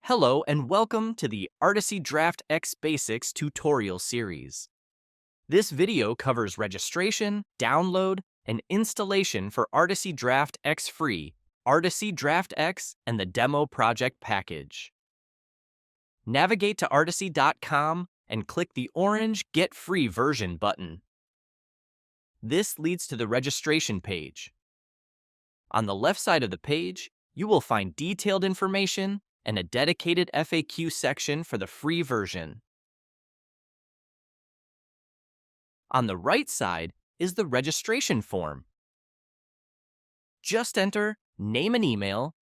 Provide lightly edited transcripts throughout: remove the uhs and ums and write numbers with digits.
Hello and welcome to the Articy Draft X Basics tutorial series. This video covers registration, download, and installation for Articy Draft X Free, Articy Draft X, and the Demo Project Package. Navigate to articy.com and click the orange Get Free Version button. This leads to the registration page. On the left side of the page, you will find detailed information and a dedicated FAQ section for the free version. On the right side is the registration form. Just enter name and email,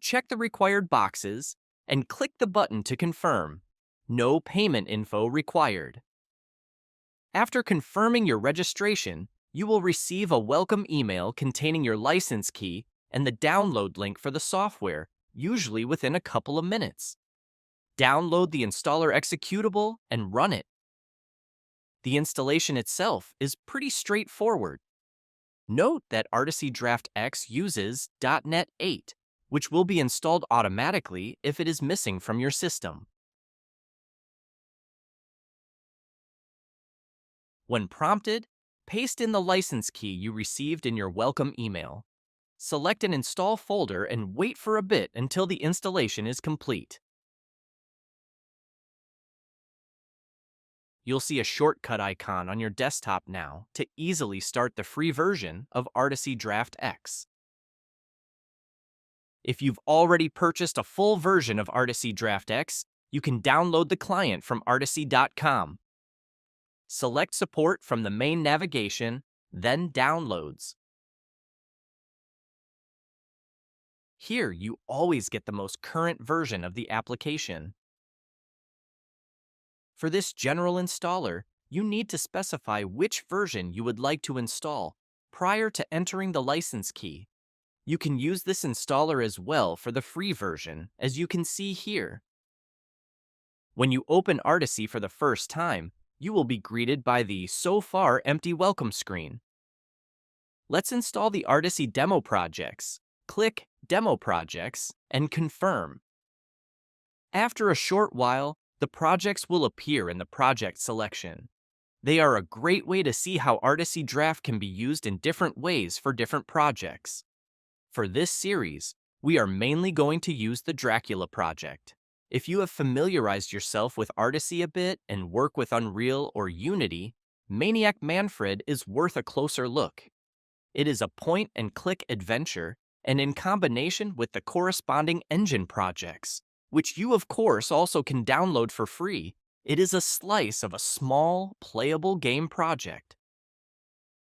check the required boxes, and click the button to confirm. No payment info required. After confirming your registration, you will receive a welcome email containing your license key and the download link for the software, usually within a couple of minutes. Download the installer executable and run it. The installation itself is pretty straightforward. Note that Articy Draft X uses .NET 8, which will be installed automatically if it is missing from your system. When prompted, paste in the license key you received in your welcome email. Select an install folder and wait for a bit until the installation is complete. You'll see a shortcut icon on your desktop now to easily start the free version of Articy Draft X. If you've already purchased a full version of Articy Draft X, you can download the client from articy.com. Select Support from the main navigation, then Downloads. Here, you always get the most current version of the application. For this general installer, you need to specify which version you would like to install prior to entering the license key. You can use this installer as well for the free version, as you can see here. When you open Articy for the first time, you will be greeted by the So Far Empty Welcome screen. Let's install the Articy Demo Projects. Click Demo Projects and confirm. After a short while, the projects will appear in the project selection. They are a great way to see how Articy Draft can be used in different ways for different projects. For this series, we are mainly going to use the Dracula project. If you have familiarized yourself with Articy a bit and work with Unreal or Unity, Maniac Manfred is worth a closer look. It is a point-and-click adventure, and in combination with the corresponding engine projects, which you of course also can download for free, it is a slice of a small, playable game project.